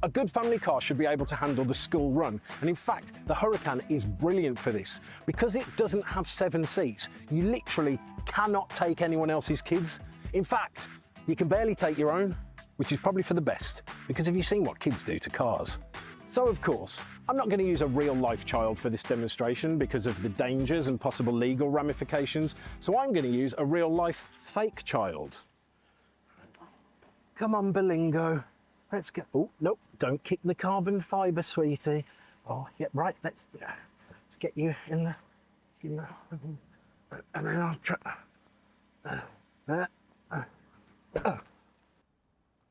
A good family car should be able to handle the school run, and in fact, the Huracan is brilliant for this. Because it doesn't have 7 seats, you literally cannot take anyone else's kids. In fact, you can barely take your own, which is probably for the best, because have you seen what kids do to cars? So of course, I'm not going to use a real-life child for this demonstration because of the dangers and possible legal ramifications, so I'm going to use a real-life fake child. Come on, Belingo. Let's go. Oh, nope, don't kick the carbon fibre, sweetie. Oh, yeah, right, let's get you in the and then I'll try.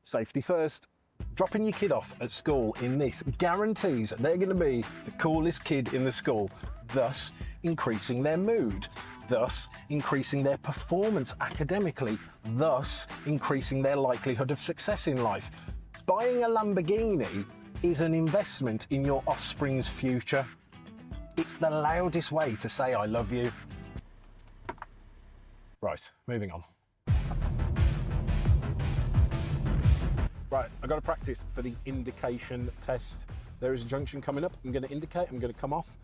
Safety first. Dropping your kid off at school in this guarantees they're going to be the coolest kid in the school, thus increasing their mood, thus increasing their performance academically, thus increasing their likelihood of success in life. Buying a Lamborghini is an investment in your offspring's future. It's the loudest way to say I love you. Right, moving on. Right, I've got to practice for the indication test. There is a junction coming up. I'm going to indicate, I'm going to come off.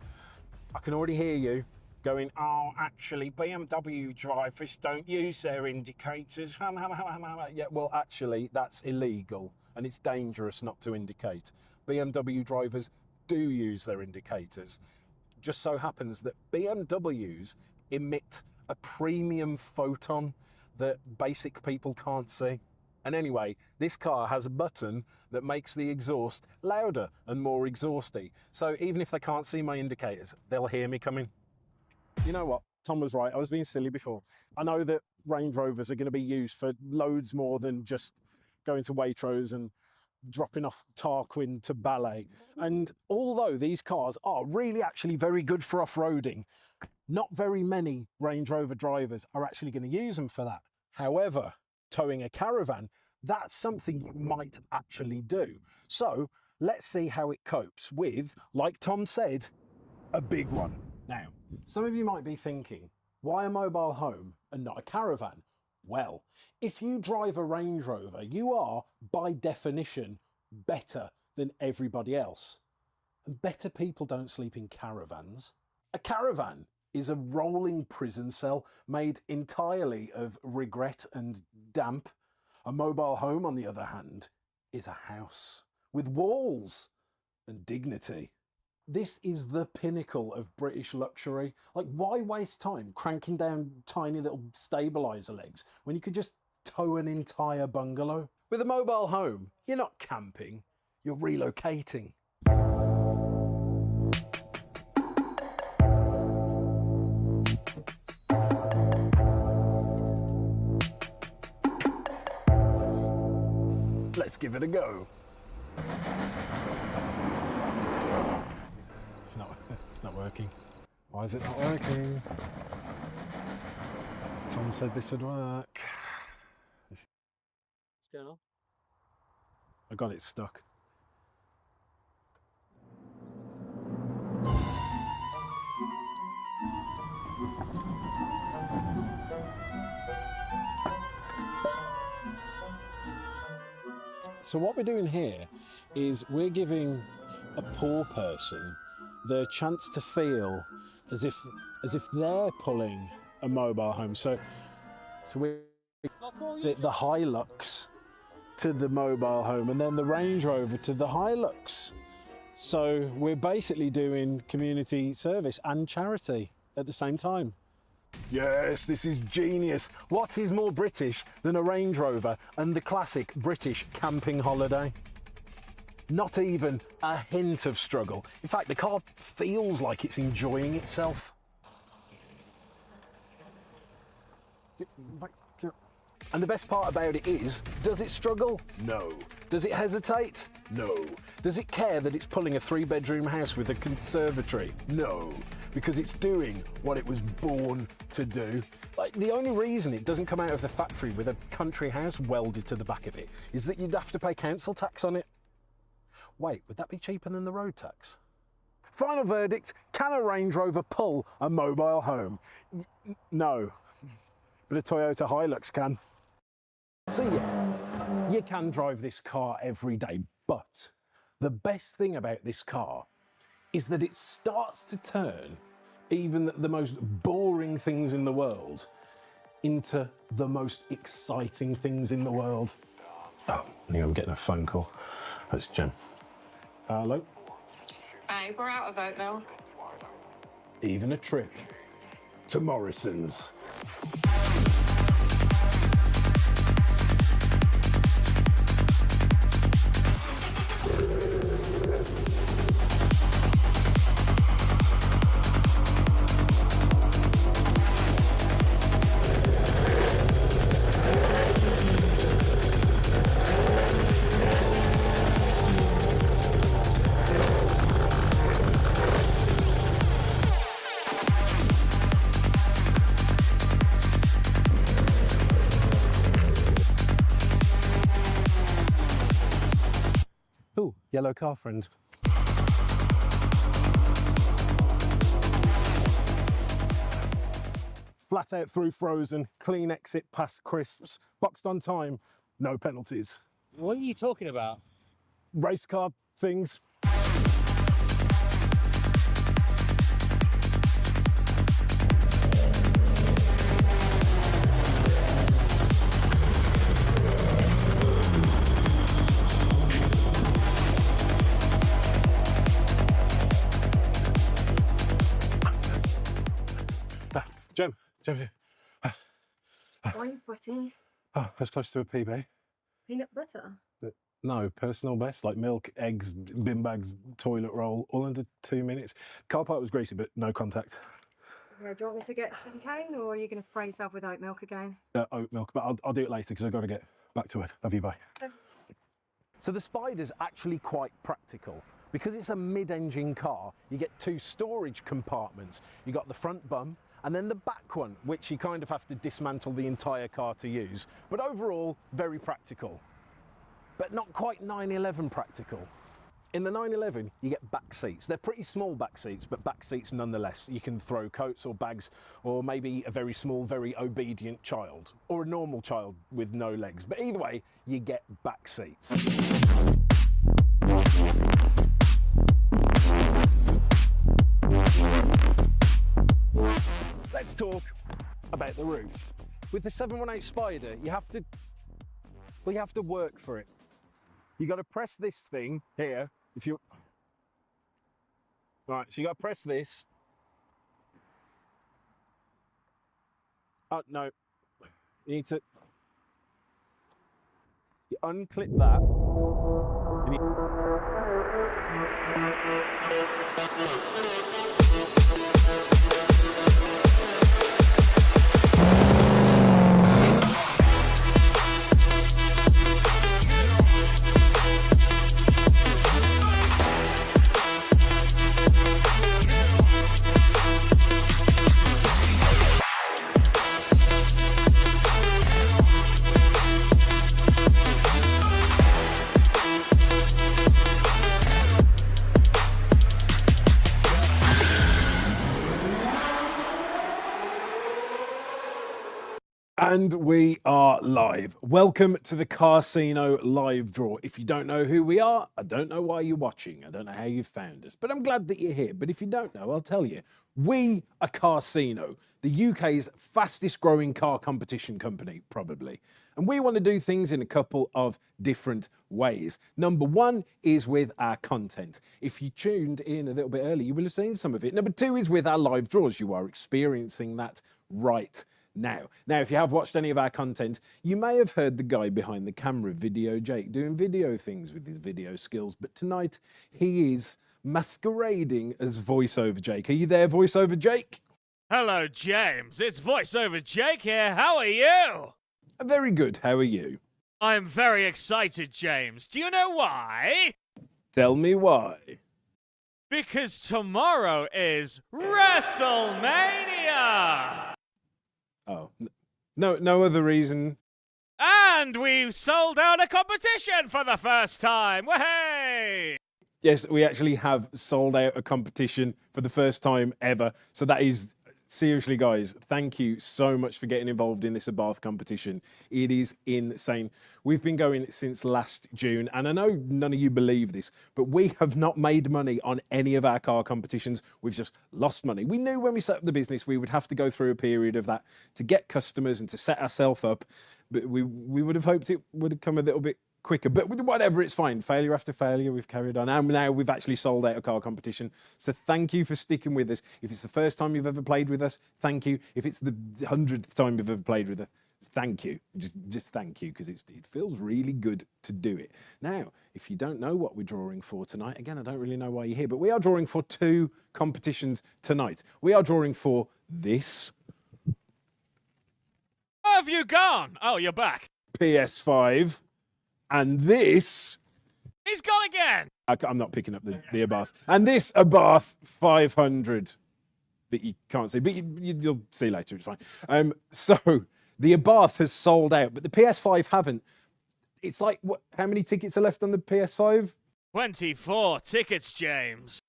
I can already hear you going, oh, actually, BMW drivers don't use their indicators. Yeah, well, actually, that's illegal and it's dangerous not to indicate. BMW drivers do use their indicators. Just so happens that BMWs emit a premium photon that basic people can't see. And anyway, this car has a button that makes the exhaust louder and more exhausty. So even if they can't see my indicators, they'll hear me coming. You know what? Tom was right. I was being silly before. I know that Range Rovers are going to be used for loads more than just going to Waitrose and dropping off Tarquin to Ballet. And although these cars are really actually very good for off-roading, not very many Range Rover drivers are actually going to use them for that. However, towing a caravan, that's something you might actually do. So let's see how it copes with, like Tom said, a big one. Now, some of you might be thinking, why a mobile home and not a caravan? Well, if you drive a Range Rover, you are, by definition, better than everybody else. And better people don't sleep in caravans. A caravan is a rolling prison cell made entirely of regret and damp. A mobile home, on the other hand, is a house with walls and dignity. This is the pinnacle of British luxury. Like, why waste time cranking down tiny little stabiliser legs when you could just tow an entire bungalow? With a mobile home, you're not camping, you're relocating. Let's give it a go. It's not working. Why is it not working? Tom said this would work. What's going on? I got it stuck. So what we're doing here is we're giving a poor person the chance to feel as if they're pulling a mobile home. So we the Hilux to the mobile home, and then the Range Rover to the Hilux. So we're basically doing community service and charity at the same time. Yes, this is genius. What is more British than a Range Rover and the classic British camping holiday? Not even a hint of struggle. In fact, the car feels like it's enjoying itself. And the best part about it is, does it struggle? No. Does it hesitate? No. Does it care that it's pulling a 3-bedroom house with a conservatory? No. Because it's doing what it was born to do. Like, the only reason it doesn't come out of the factory with a country house welded to the back of it is that you'd have to pay council tax on it. Wait, would that be cheaper than the road tax? Final verdict, can a Range Rover pull a mobile home? No, but a Toyota Hilux can. So yeah, you can drive this car every day, but The best thing about this car is that it starts to turn even the most boring things in the world into the most exciting things in the world. Oh, I think I'm getting a phone call. That's Jen. Hello? Babe, we're out of oat milk. Even a trip to Morrison's. Ooh, yellow car friend. Flat out through frozen, clean exit past crisps, boxed on time, no penalties. What are you talking about? Race car things. Jem. Why are you sweating? Oh, that's close to a PB. Peanut butter? No, personal best, like milk, eggs, bin bags, toilet roll, all under 2 minutes. Car park was greasy, but no contact. Yeah, do you want me to get some cane, or are you going to spray yourself with oat milk again? Oat milk, but I'll do it later because I've got to get back to it. Love you, bye. Okay. So the Spider's actually quite practical. Because it's a mid-engine car, you get 2 storage compartments. You got the front bum, and then the back one, which you kind of have to dismantle the entire car to use. But overall, very practical. But not quite 911 practical. In the 911, you get back seats. They're pretty small back seats, but back seats nonetheless. You can throw coats or bags, or maybe a very small, very obedient child, or a normal child with no legs. But either way, you get back seats. Let's talk about the roof. With the 718 Spider, you have to work for it. You got to press this thing here. If you, right, so you got to press this. Oh no, you need to. You unclip that. And And we are live. Welcome to the Carsino live draw. If you don't know who we are, I don't know why you're watching. I don't know how you found us, but I'm glad that you're here. But if you don't know, I'll tell you. We are Carsino, the UK's fastest growing car competition company, probably. And we want to do things in a couple of different ways. Number one is with our content. If you tuned in a little bit early, you will have seen some of it. Number two is with our live draws. You are experiencing that right now. Now, if you have watched any of our content, you may have heard the guy behind the camera, Video Jake, doing video things with his video skills, but tonight he is masquerading as VoiceOver Jake. Are you there, VoiceOver Jake? Hello, James. It's VoiceOver Jake here. How are you? Very good. How are you? I'm very excited, James. Do you know why? Tell me why. Because tomorrow is WrestleMania! Oh, no other reason. And we sold out a competition for the first time. Way! Yes, we actually have sold out a competition for the first time ever. So that is seriously, guys, thank you so much for getting involved in this Abarth competition. It is insane. We've been going since last June, and I know none of you believe this, but we have not made money on any of our car competitions. We've just lost money. We knew when we set up the business we would have to go through a period of that to get customers and to set ourselves up, but we would have hoped it would have come a little bit quicker, but whatever, it's fine. Failure after failure, we've carried on, and now we've actually sold out a car competition. So thank you for sticking with us. If it's the first time you've ever played with us, thank you. If it's the 100th time you've ever played with us, thank you. Just thank you, because it feels really good to do it. Now, if you don't know what we're drawing for tonight, again, I don't really know why you're here, but we are drawing for 2 competitions tonight. We are drawing for this. Where have you gone? Oh, you're back. PS5. And this... He's gone again. I'm not picking up the Abarth. And this Abarth 500 that you can't see, but you'll see later, it's fine. So the Abarth has sold out, but the PS5 haven't. It's like, how many tickets are left on the PS5? 24 tickets, James.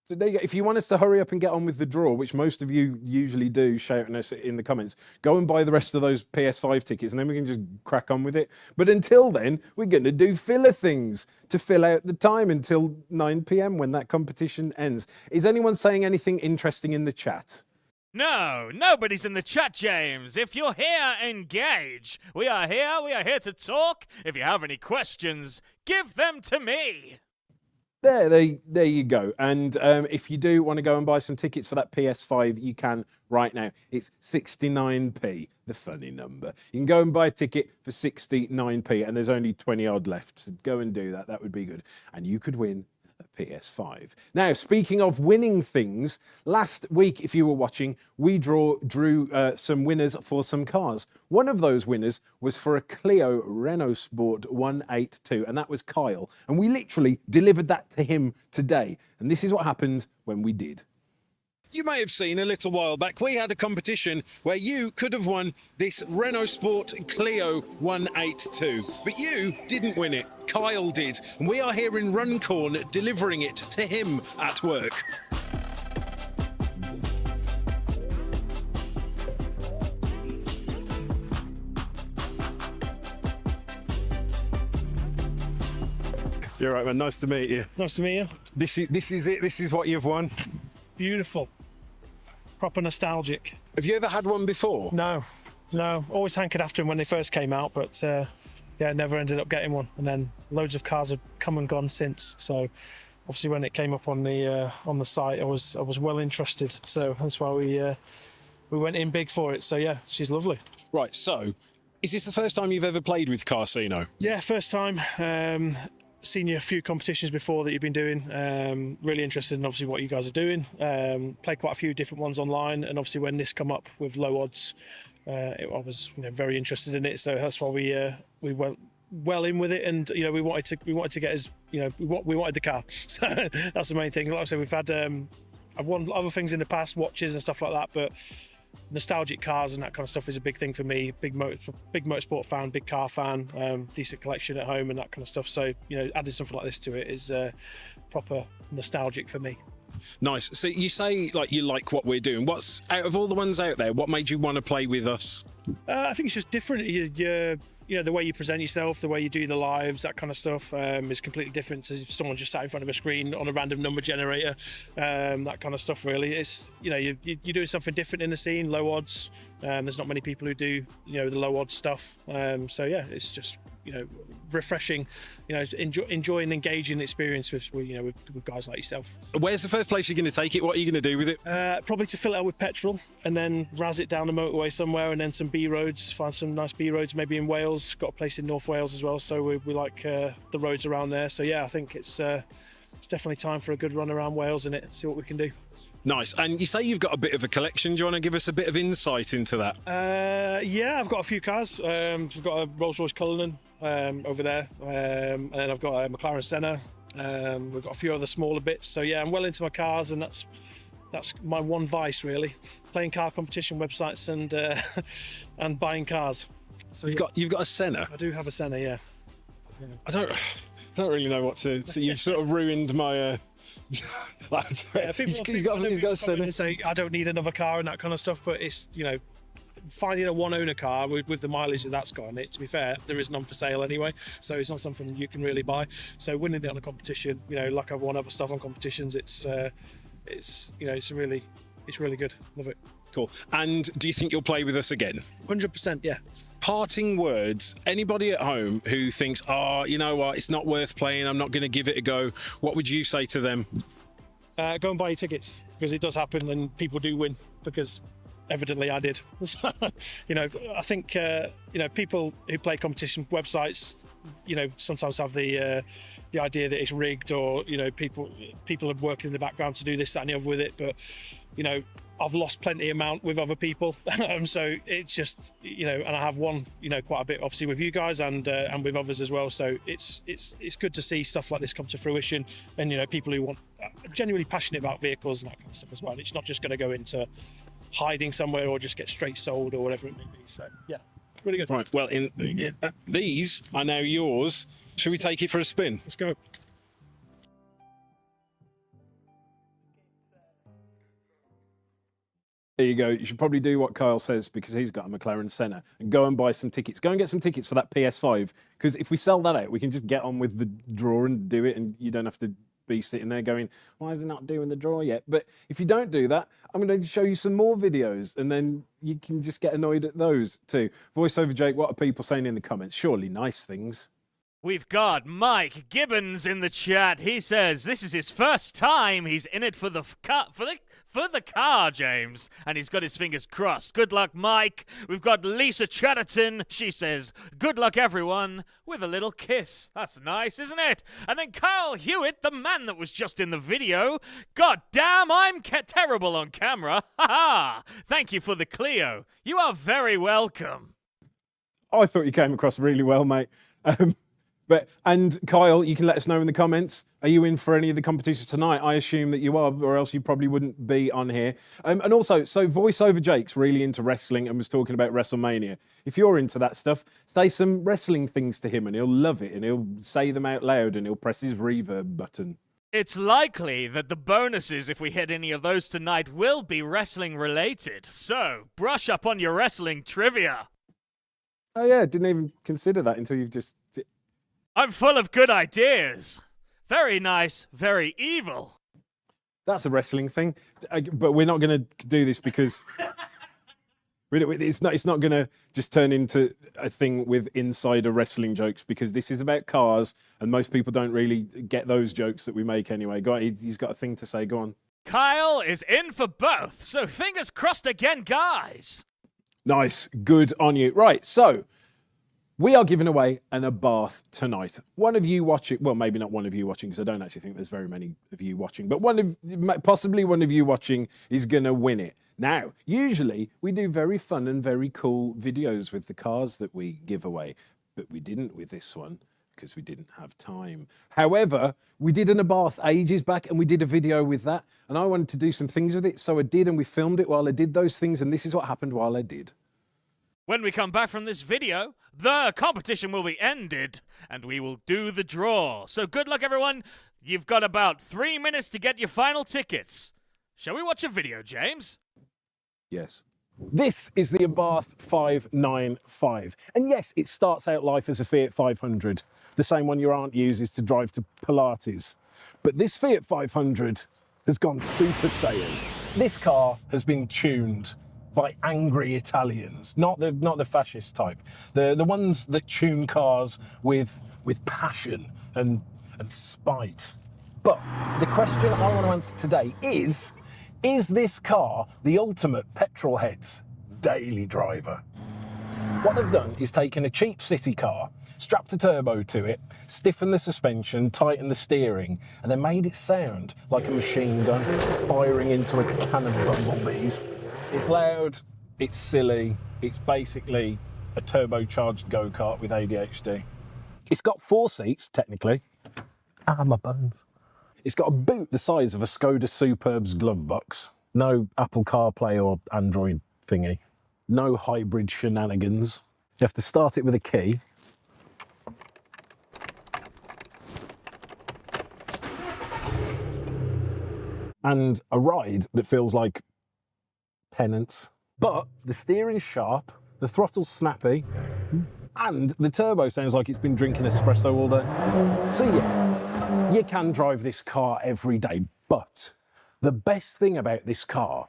So there you go. If you want us to hurry up and get on with the draw, which most of you usually do, shouting us in the comments, go and buy the rest of those PS5 tickets, and then we can just crack on with it. But until then, we're going to do filler things to fill out the time until 9 p.m. when that competition ends. Is anyone saying anything interesting in the chat? No, nobody's in the chat, James. If you're here, engage. We are here to talk. If you have any questions, give them to me. There you go. And if you do want to go and buy some tickets for that PS5, you can right now. It's 69p, the funny number. You can go and buy a ticket for 69p, and there's only 20 odd left. So go and do that. That would be good. And you could win a PS5. Now, speaking of winning things, last week, if you were watching, we drew some winners for some cars. One of those winners was for a Clio Renault Sport 182, and that was Kyle. And we literally delivered that to him today. And this is what happened when we did. You may have seen a little while back, we had a competition where you could have won this Renault Sport Clio 182, but you didn't win it. Kyle did, and we are here in Runcorn delivering it to him at work. You're right, man. Nice to meet you. Nice to meet you. This is it. This is what you've won. Beautiful. Proper nostalgic. Have you ever had one before? No. Always hankered after them when they first came out, but yeah, never ended up getting one. And then loads of cars have come and gone since. So obviously, when it came up on the site, I was well interested. So that's why we went in big for it. So yeah, she's lovely. Right. So, is this the first time you've ever played with Carsino? Yeah, first time. Seen you a few competitions before that you've been doing. Really interested in obviously what you guys are doing. Played quite a few different ones online, and obviously when this come up with low odds, I was very interested in it. So that's why we went well in with it, and we wanted to get as we wanted the car. So that's the main thing. Like I said, we've had I've won other things in the past, watches and stuff like that, but nostalgic cars and that kind of stuff is a big thing for me. Big motorsport fan, big car fan, decent collection at home and that kind of stuff. So adding something like this to it is proper nostalgic for me. Nice. So you say you like what we're doing. What's out of all the ones out there? What made you want to play with us? I think it's just different. The way you present yourself, the way you do the lives, that kind of stuff is completely different to if someone just sat in front of a screen on a random number generator. That kind of stuff, really. It's you're doing something different in the scene, low odds. There's not many people who do the low odds stuff. So yeah, it's just refreshing. Enjoy and engage in the experience with guys like yourself. Where's the first place you're going to take it? What are you going to do with it? Probably to fill it up with petrol and then razz it down the motorway somewhere, and then some B roads. Find some nice B roads, maybe in Wales. Got a place in North Wales as well, so we like the roads around there. So yeah, I think it's definitely time for a good run around Wales in it. See what we can do. Nice. And you say you've got a bit of a collection. Do you want to give us a bit of insight into that? Yeah, I've got a few cars. I've got a Rolls-Royce Cullinan over there, and then I've got a McLaren Senna. We've got a few other smaller bits. So yeah, I'm well into my cars, and that's my one vice really: playing car competition websites and buying cars. So you've got a Senna. I do have a Senna, yeah. I don't really know what to. So you've sort of ruined my Yeah, he's got a comment and say I don't need another car and that kind of stuff, but it's, you know, finding a one-owner car with the mileage that's got on it, to be fair, there is none for sale anyway, so it's not something you can really buy. So winning it on a competition, you know, like I've won other stuff on competitions, it's you know, it's really good. Love it. Cool. And do you think you'll play with us again? 100%, yeah. Parting words, anybody at home who thinks, oh, you know what, it's not worth playing, I'm not going to give it a go, what would you say to them? Go and buy your tickets, because it does happen and people do win, because evidently I did. You know, I think, you know, people who play competition websites, you know, sometimes have the idea that it's rigged, or, you know, people are working in the background to do this, that and the other with it, but, you know, I've lost plenty amount with other people, so it's just, you know, and I have won, you know, quite a bit obviously with you guys and with others as well. So it's good to see stuff like this come to fruition, and, you know, people who want genuinely passionate about vehicles and that kind of stuff as well. It's not just going to go into hiding somewhere or just get straight sold or whatever it may be. So yeah, really good. Right. Well, these are now yours. Should we take it for a spin? Let's go. There you go. You should probably do what Kyle says, because he's got a McLaren Senna, and go and buy some tickets. Go and get some tickets for that PS5, because if we sell that out, we can just get on with the draw and do it, and you don't have to be sitting there going, why is he not doing the draw yet? But if you don't do that, I'm going to show you some more videos, and then you can just get annoyed at those too. Voiceover Jake, what are people saying in the comments? Surely nice things. We've got Mike Gibbons in the chat. He says this is his first time he's in it for the car, James, and he's got his fingers crossed. Good luck, Mike. We've got Lisa Chatterton. She says, good luck, everyone, with a little kiss. That's nice, isn't it? And then Kyle Hewitt, the man that was just in the video. God damn, I'm terrible on camera. Ha ha! Thank you for the Clio. You are very welcome. I thought you came across really well, mate. And Kyle, you can let us know in the comments. Are you in for any of the competitions tonight? I assume that you are, or else you probably wouldn't be on here. And also, so Voiceover Jake's really into wrestling and was talking about WrestleMania. If you're into that stuff, say some wrestling things to him and he'll love it, and he'll say them out loud, and he'll press his reverb button. It's likely that the bonuses, if we hit any of those tonight, will be wrestling related. So, brush up on your wrestling trivia. Oh yeah, didn't even consider that until you've just... I'm full of good ideas. Very nice, very evil. That's a wrestling thing, but we're not going to do this because it's not going to just turn into a thing with insider wrestling jokes, because this is about cars, and most people don't really get those jokes that we make anyway. Go on, he's got a thing to say. Go on. Kyle is in for both, so fingers crossed again, guys. Nice, good on you. Right, so we are giving away an Abarth tonight. One of you watching, well, maybe not one of you watching, because I don't actually think there's very many of you watching, but possibly one of you watching is going to win it. Now, usually we do very fun and very cool videos with the cars that we give away, but we didn't with this one because we didn't have time. However, we did an Abarth ages back, and we did a video with that, and I wanted to do some things with it, so I did, and we filmed it while I did those things, and this is what happened while I did. When we come back from this video, the competition will be ended, and we will do the draw. So good luck, everyone. You've got about 3 minutes to get your final tickets. Shall we watch a video, James? Yes. This is the Abarth 595. And yes, it starts out life as a Fiat 500, the same one your aunt uses to drive to Pilates. But this Fiat 500 has gone Super Saiyan. This car has been tuned by angry Italians, not the fascist type, the ones that tune cars with passion and spite. But the question I want to answer today is this car the ultimate petrol head's daily driver? What they've done is taken a cheap city car, strapped a turbo to it, stiffened the suspension, tightened the steering, and then made it sound like a machine gun firing into a cannon of bumblebees. It's loud, it's silly, it's basically a turbocharged go-kart with ADHD. It's got 4 seats, technically. Ah, my bones. It's got a boot the size of a Skoda Superb's glove box. No Apple CarPlay or Android thingy. No hybrid shenanigans. You have to start it with a key. and a ride that feels like penance. But the steering's sharp, the throttle's snappy, and the turbo sounds like it's been drinking espresso all day. So yeah, you can drive this car every day, but the best thing about this car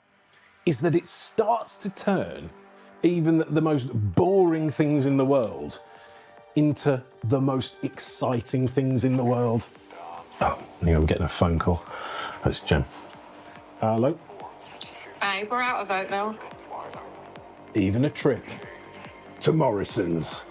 is that it starts to turn even the most boring things in the world into the most exciting things in the world. Oh, I think I'm getting a phone call. That's Jem. Hello? Babe, we're out of oat milk. Even a trip to Morrison's.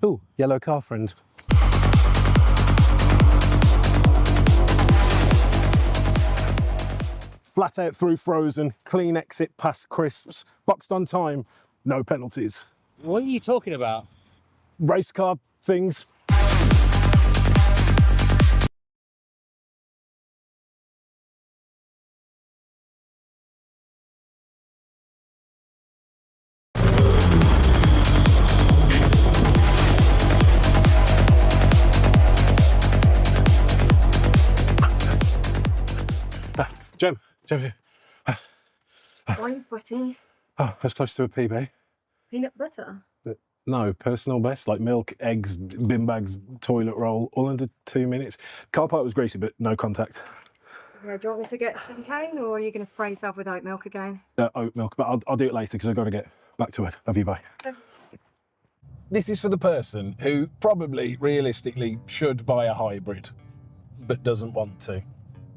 Ooh, yellow car friend. Flat out through frozen, clean exit past crisps, boxed on time, no penalties. What are you talking about? Race car things. Jem. Why are you sweating? Oh, that's close to a PB. Peanut butter? No, personal best, like milk, eggs, bin bags, toilet roll, all under 2 minutes. Car park was greasy, but no contact. Yeah, do you want me to get some cane or are you going to spray yourself with oat milk again? Oat milk, but I'll do it later because I've got to get back to work. Love you, bye. Okay. This is for the person who probably, realistically, should buy a hybrid, but doesn't want to.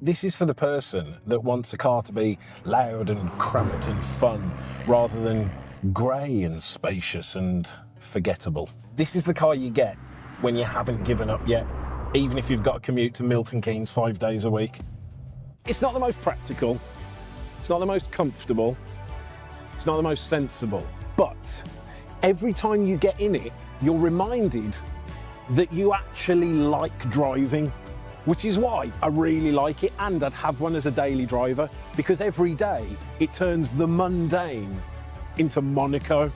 This is for the person that wants a car to be loud and cramped and fun, rather than grey and spacious and forgettable. This is the car you get when you haven't given up yet, even if you've got to commute to Milton Keynes 5 days a week. It's not the most practical, it's not the most comfortable, it's not the most sensible, but every time you get in it, you're reminded that you actually like driving, which is why I really like it, and I'd have one as a daily driver, because every day it turns the mundane into Monaco.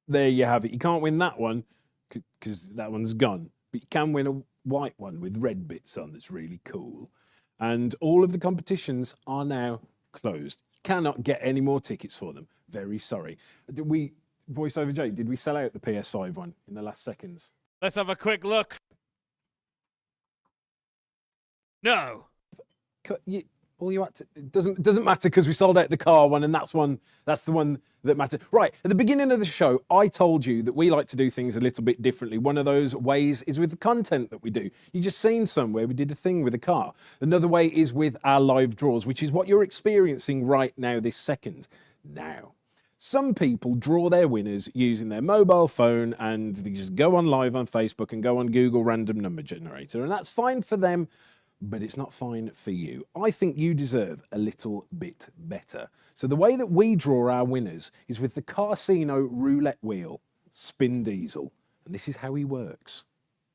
There you have it. You can't win that one because that one's gone, but you can win a white one with red bits on that's really cool. And all of the competitions are now closed. You cannot get any more tickets for them. Very sorry. Did we, VoiceOver Jay, did we sell out the PS5 one in the last seconds? Let's have a quick look. No. All you had to, it doesn't matter because we sold out the car one, and that's the one that mattered. Right, at the beginning of the show, I told you that we like to do things a little bit differently. One of those ways is with the content that we do. You just seen some where we did a thing with a car. Another way is with our live draws, which is what you're experiencing right now, this second. Now, some people draw their winners using their mobile phone, and they just go on live on Facebook and go on Google random number generator, and that's fine for them, but it's not fine for you. I think you deserve a little bit better. So the way that we draw our winners is with the Carsino roulette wheel, Spin Diesel. And this is how he works.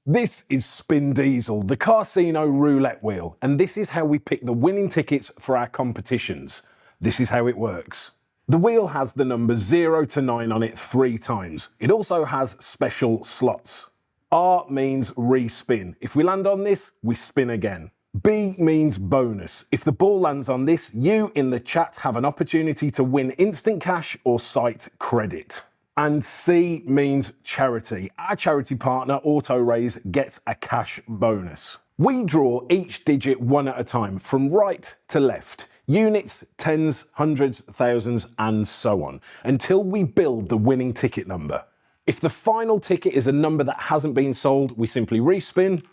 This is Spin Diesel, the Carsino roulette wheel. And this is how we pick the winning tickets for our competitions. This is how it works. The wheel has the numbers 0 to 9 on it 3 times. It also has special slots. R means re-spin. If we land on this, we spin again. B means bonus. If the ball lands on this, you in the chat have an opportunity to win instant cash or site credit. And C means charity. Our charity partner, Auto Raise, gets a cash bonus. We draw each digit one at a time, from right to left. Units, tens, hundreds, thousands, and so on, until we build the winning ticket number. If the final ticket is a number that hasn't been sold, we simply respin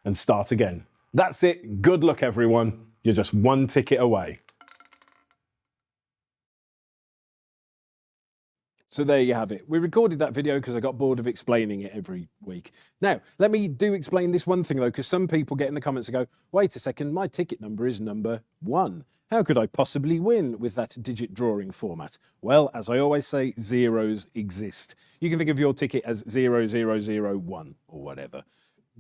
and start again. That's it. Good luck, everyone. You're just one ticket away. So there you have it. We recorded that video because I got bored of explaining it every week. Now, let me explain this one thing though, because some people get in the comments and go, wait a second, my ticket number is number 1. How could I possibly win with that digit drawing format? Well, as I always say, zeros exist. You can think of your ticket as 0001 or whatever.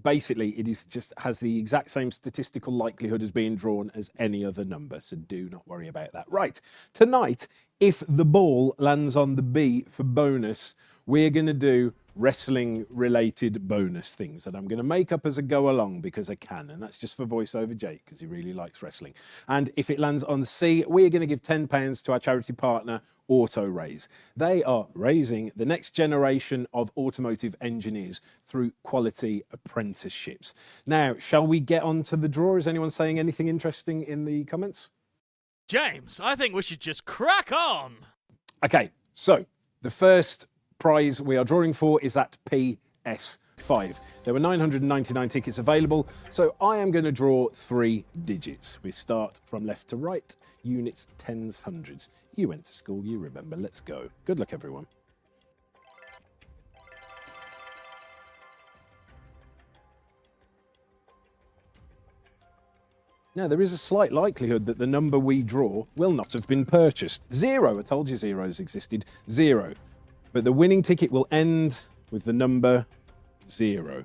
Basically, it is just has the exact same statistical likelihood as being drawn as any other number, so do not worry about that. Right, tonight, if the ball lands on the B for bonus, we're going to do wrestling-related bonus things that I'm going to make up as I go along because I can, and that's just for voiceover Jake because he really likes wrestling. And if it lands on C, we're going to give £10 to our charity partner, Auto Raise. They are raising the next generation of automotive engineers through quality apprenticeships. Now, shall we get on to the draw? Is anyone saying anything interesting in the comments? James, I think we should just crack on. Okay, so the first prize we are drawing for is at PS5. There were 999 tickets available, so I am going to draw 3 digits. We start from left to right, units, tens, hundreds. You went to school, you remember. Let's go. Good luck, everyone. Now, there is a slight likelihood that the number we draw will not have been purchased. 0. I told you zeros existed. 0. But the winning ticket will end with the number 0.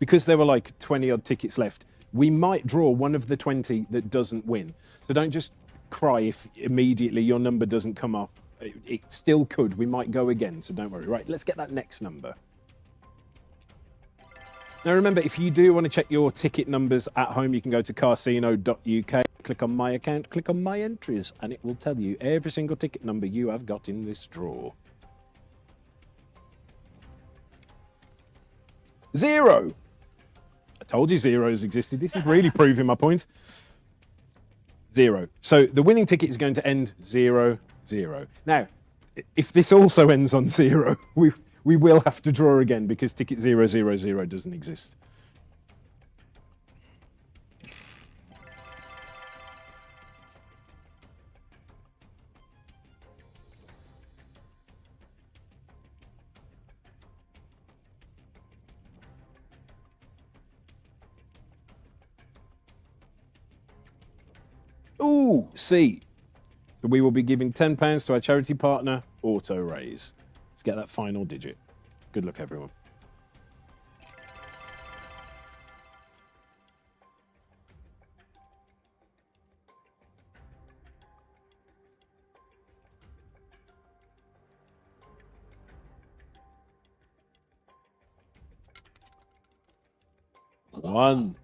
Because there were like 20-odd tickets left, we might draw one of the 20 that doesn't win. So don't just cry if immediately your number doesn't come up. It still could. We might go again, so don't worry. Right, let's get that next number. Now remember, if you do want to check your ticket numbers at home, you can go to carsino.uk, click on my account, click on my entries, and it will tell you every single ticket number you have got in this draw. 0. I told you zeros existed. This is really proving my point. 0. So the winning ticket is going to end 0, 0. Now, if this also ends on 0, we will have to draw again because ticket 000 doesn't exist. Ooh, C. So we will be giving £10 to our charity partner, Auto Raise. Let's get that final digit. Good luck, everyone. One.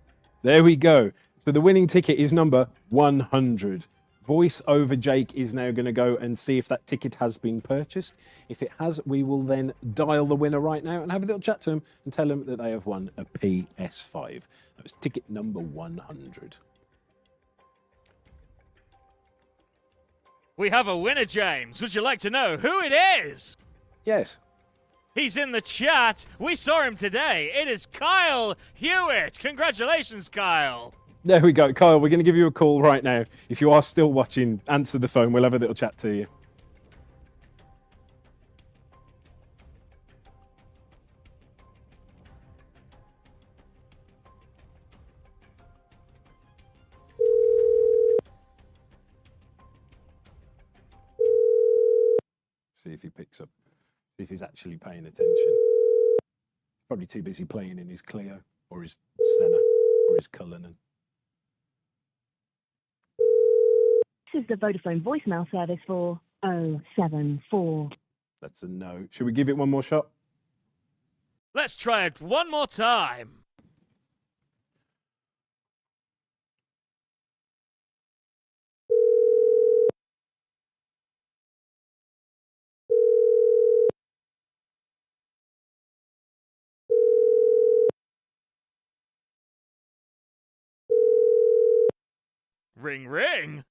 There we go. So the winning ticket is number 100. Voice over Jake is now going to go and see if that ticket has been purchased. If it has, we will then dial the winner right now and have a little chat to him and tell him that they have won a PS5. That was ticket number 100. We have a winner, James. Would you like to know who it is? Yes. He's in the chat. We saw him today. It is Kyle Hewitt. Congratulations, Kyle. There we go. Kyle, we're going to give you a call right now. If you are still watching, answer the phone. We'll have a little chat to you. See if he picks up. See if he's actually paying attention. Probably too busy playing in his Clio or his Senna or his Cullinan. This is the Vodafone voicemail service for 074. That's a no. Should we give it one more shot? Let's try it one more time. Ring, ring.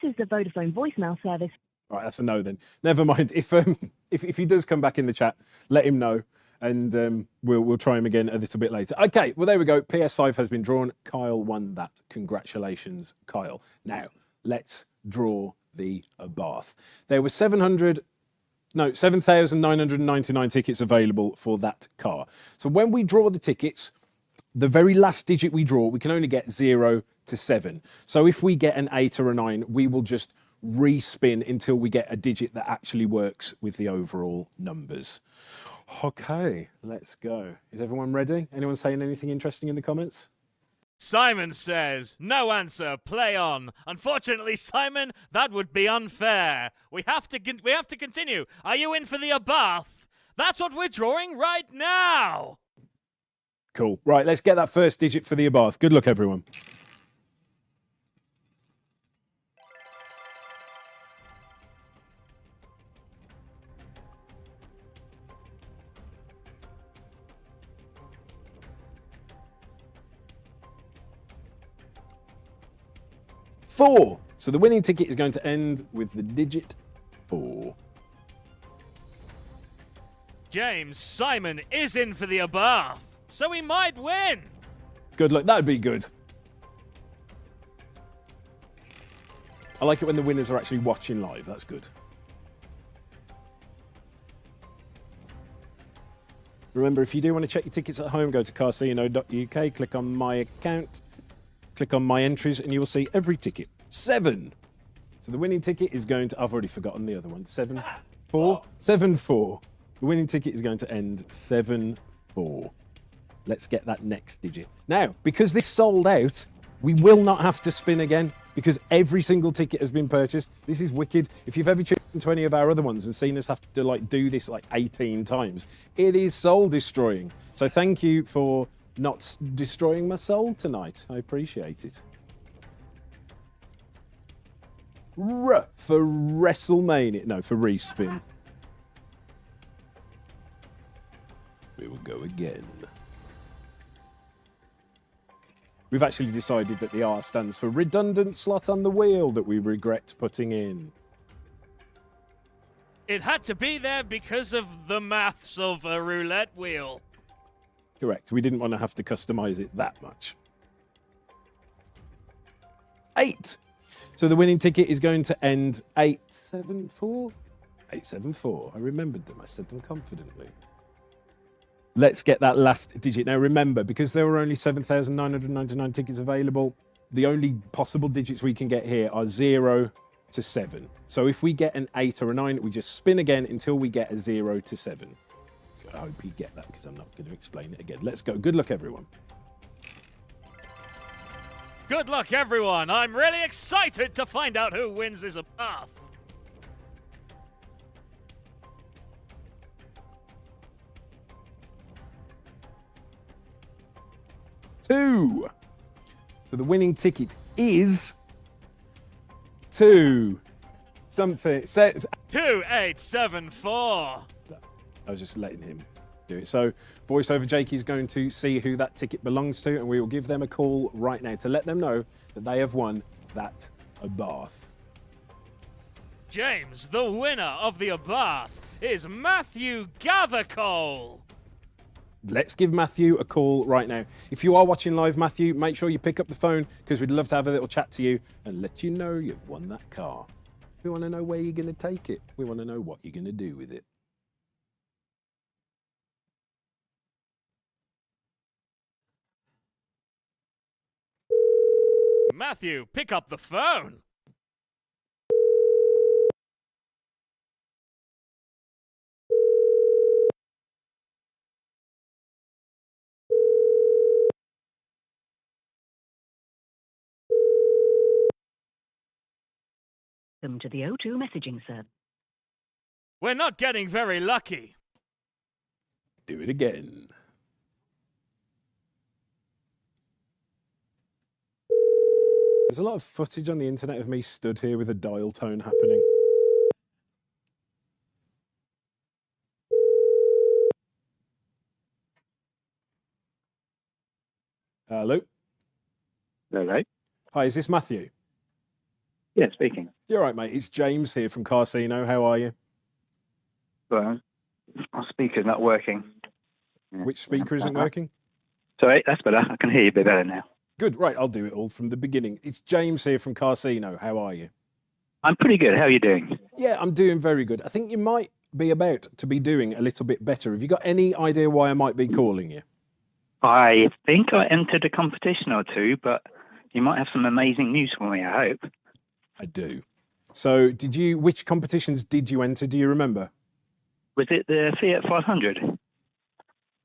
This is the Vodafone voicemail service. All right, that's a no then. Never mind. If he does come back in the chat, let him know, and we'll try him again a little bit later. Okay, well there we go. PS5 has been drawn. Kyle won that. Congratulations, Kyle. Now let's draw the Abarth. There were 7,999 tickets available for that car. So when we draw the tickets, the very last digit we draw, we can only get 0 to 7. So if we get an 8 or a 9, we will just respin until we get a digit that actually works with the overall numbers. Okay, let's go. Is everyone ready? Anyone saying anything interesting in the comments? Simon says, no answer, play on. Unfortunately, Simon, that would be unfair. We have to continue. Are you in for the Abarth? That's what we're drawing right now. Cool. Right, let's get that first digit for the Abarth. Good luck, everyone. Four. So the winning ticket is going to end with the digit 4. James, Simon is in for the Abarth, so he might win. Good luck. That'd be good. I like it when the winners are actually watching live. That's good. Remember, if you do want to check your tickets at home, go to carsino.uk, click on my account, click on my entries, and you will see every ticket. 7. So the winning ticket is going to... I've already forgotten the other one. 7-4. 7-4. The winning ticket is going to end 7-4. Let's get that next digit. Now, because this sold out, we will not have to spin again because every single ticket has been purchased. This is wicked. If you've ever tuned into any of our other ones and seen us have to do this 18 times, it is soul destroying. So thank you for not destroying my soul tonight. I appreciate it. R for WrestleMania. No, for respin. We will go again. We've actually decided that the R stands for redundant slot on the wheel that we regret putting in. It had to be there because of the maths of a roulette wheel. Correct. We didn't want to have to customize it that much. 8. So the winning ticket is going to end 874. 874. I remembered them. I said them confidently. Let's get that last digit. Now remember, because there were only 7,999 tickets available, the only possible digits we can get here are 0 to 7. So if we get an 8 or a 9, we just spin again until we get a 0 to 7. I hope you get that because I'm not going to explain it again. Let's go. Good luck, everyone. Good luck, everyone. I'm really excited to find out who wins this Abarth. 2. So the winning ticket is 2 something. 2874. I was just letting him do it. So voiceover Jake is going to see who that ticket belongs to, and we will give them a call right now to let them know that they have won that Abarth. James, the winner of the Abarth is Matthew Gathercole. Let's give Matthew a call right now. If you are watching live, Matthew, make sure you pick up the phone because we'd love to have a little chat to you and let you know you've won that car. We want to know where you're going to take it. We want to know what you're going to do with it. Matthew, pick up the phone. Welcome to the O2 messaging service. We're not getting very lucky. Do it again. There's a lot of footage on the internet of me stood here with a dial tone happening. Hello? Hello. Hi, is this Matthew? Yeah, speaking. You're right, mate. It's James here from Carsino. How are you? Well, our speaker's not working. Yeah. Which speaker isn't working? Sorry, that's better. I can hear you a bit better now. Good. Right, I'll do it all from the beginning. It's James here from Carsino. How are you? I'm pretty good. How are you doing? Yeah, I'm doing very good. I think you might be about to be doing a little bit better. Have you got any idea why I might be calling you? I think I entered a competition or two, but you might have some amazing news for me, I hope. I do. So, which competitions did you enter? Do you remember? Was it the Fiat 500?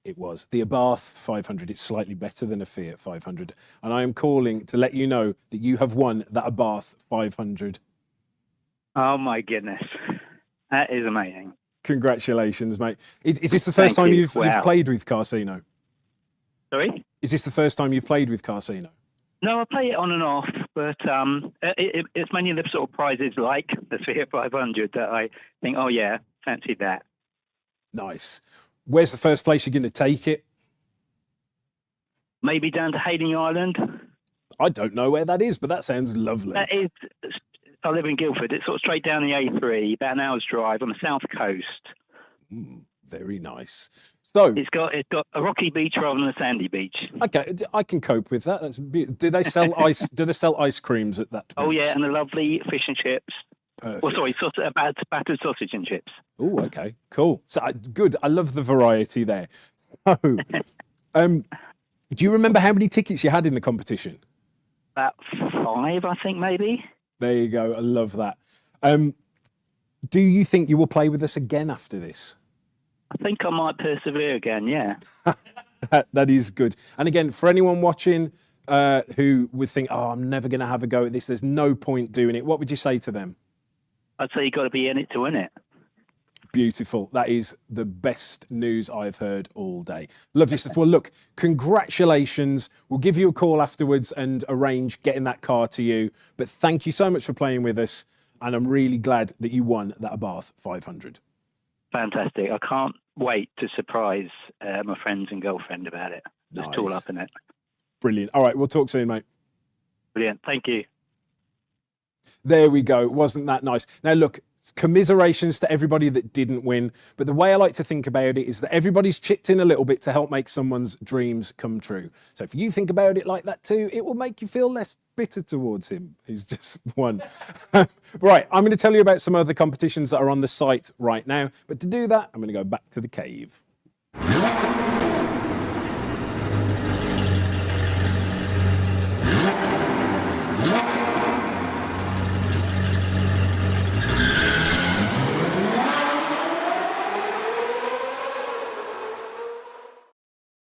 It was the Abarth 500. It's slightly better than a Fiat 500. And I am calling to let you know that you have won that Abarth 500. Oh, my goodness. That is amazing. Congratulations, mate. Is this the first time you've played with Carsino? Sorry? Is this the first time you've played with Carsino? No, I play it on and off, but it's mainly the sort of prizes like the Fiat 500 that I think, oh, yeah, fancy that. Nice. Where's the first place you're going to take it? Maybe down to Hayling Island. I don't know where that is, but that sounds lovely. That is, I live in Guildford. It's sort of straight down the A3, about an hour's drive on the south coast. Very nice. So it's got a rocky beach rather than a sandy beach. Okay, I can cope with that. That's do they sell ice? Do they sell ice creams at that beach? Oh yeah, and the lovely fish and chips. Perfect. Well, sorry, battered sausage and chips. Oh, okay, cool. So good. I love the variety there. So, do you remember how many tickets you had in the competition? About 5, I think, maybe. There you go. I love that. Do you think you will play with us again after this? I think I might persevere again, yeah. That is good. And again, for anyone watching who would think, oh, I'm never going to have a go at this, there's no point doing it, what would you say to them? I'd say you've got to be in it to win it. Beautiful. That is the best news I've heard all day. Lovely stuff. Well, look, congratulations. We'll give you a call afterwards and arrange getting that car to you. But thank you so much for playing with us. And I'm really glad that you won that Abarth 500. Fantastic. I can't wait to surprise my friends and girlfriend about it. Just Nice. all up in it. Brilliant. All right, we'll talk soon, mate. Brilliant. Thank you. There we go. Wasn't that nice? Now, look, commiserations to everybody that didn't win. But the way I like to think about it is that everybody's chipped in a little bit to help make someone's dreams come true. So if you think about it like that too, it will make you feel less bitter towards him. He's just won. Right, I'm going to tell you about some other competitions that are on the site right now. But to do that, I'm going to go back to the cave.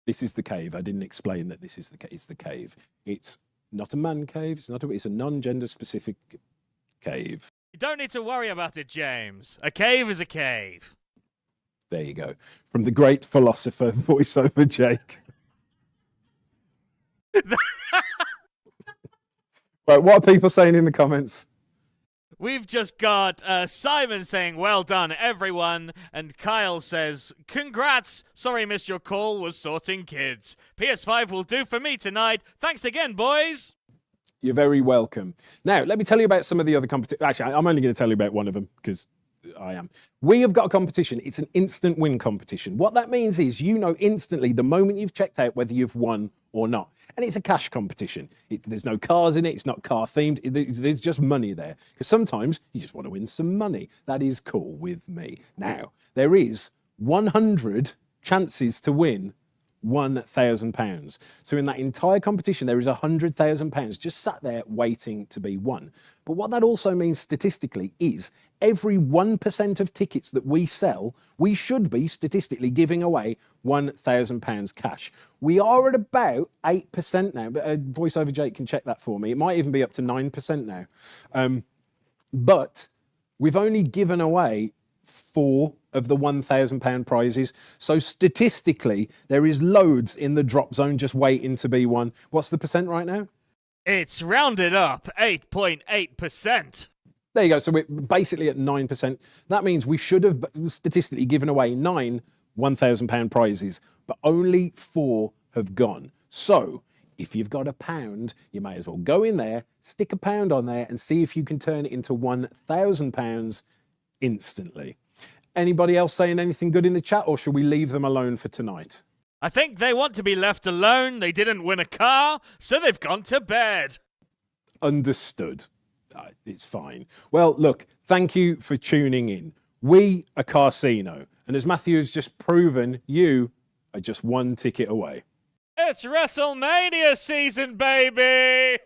This is the cave. I didn't explain that this is the cave. It's the cave. It's not a man cave. It's a non-gender specific cave. You don't need to worry about it, James. A cave is a cave. There you go. From the great philosopher, voiceover Jake. Right, what are people saying in the comments? We've just got Simon saying, well done, everyone. And Kyle says, congrats. Sorry, missed your call. Was sorting kids. PS5 will do for me tonight. Thanks again, boys. You're very welcome. Now, let me tell you about some of the other competitions. Actually, I'm only going to tell you about one of them because I am. We have got a competition. It's an instant win competition. What that means is you know instantly the moment you've checked out whether you've won or not. And it's a cash competition. There's no cars in it. It's not car themed. There's just money there. Because sometimes you just want to win some money. That is cool with me. Now, there is 100 chances to win £1,000. So in that entire competition, there is £100,000 just sat there waiting to be won. But what that also means statistically is every 1% of tickets that we sell, we should be statistically giving away £1,000 cash. We are at about 8% now, but voiceover Jake can check that for me. It might even be up to 9% now. But we've only given away 4 of the £1,000 prizes. So statistically, there is loads in the drop zone just waiting to be won. What's the percent right now? It's rounded up 8.8%. There you go. So we're basically at 9%. That means we should have statistically given away 9 £1,000 prizes, but only 4 have gone. So if you've got £1, you may as well go in there, stick £1 on there and see if you can turn it into £1,000 instantly. Anybody else saying anything good in the chat, or should we leave them alone for tonight? I think they want to be left alone. They didn't win a car, so they've gone to bed. Understood. It's fine. Well, look, thank you for tuning in. We are Carsino, and as Matthew has just proven, you are just one ticket away. It's WrestleMania season, baby!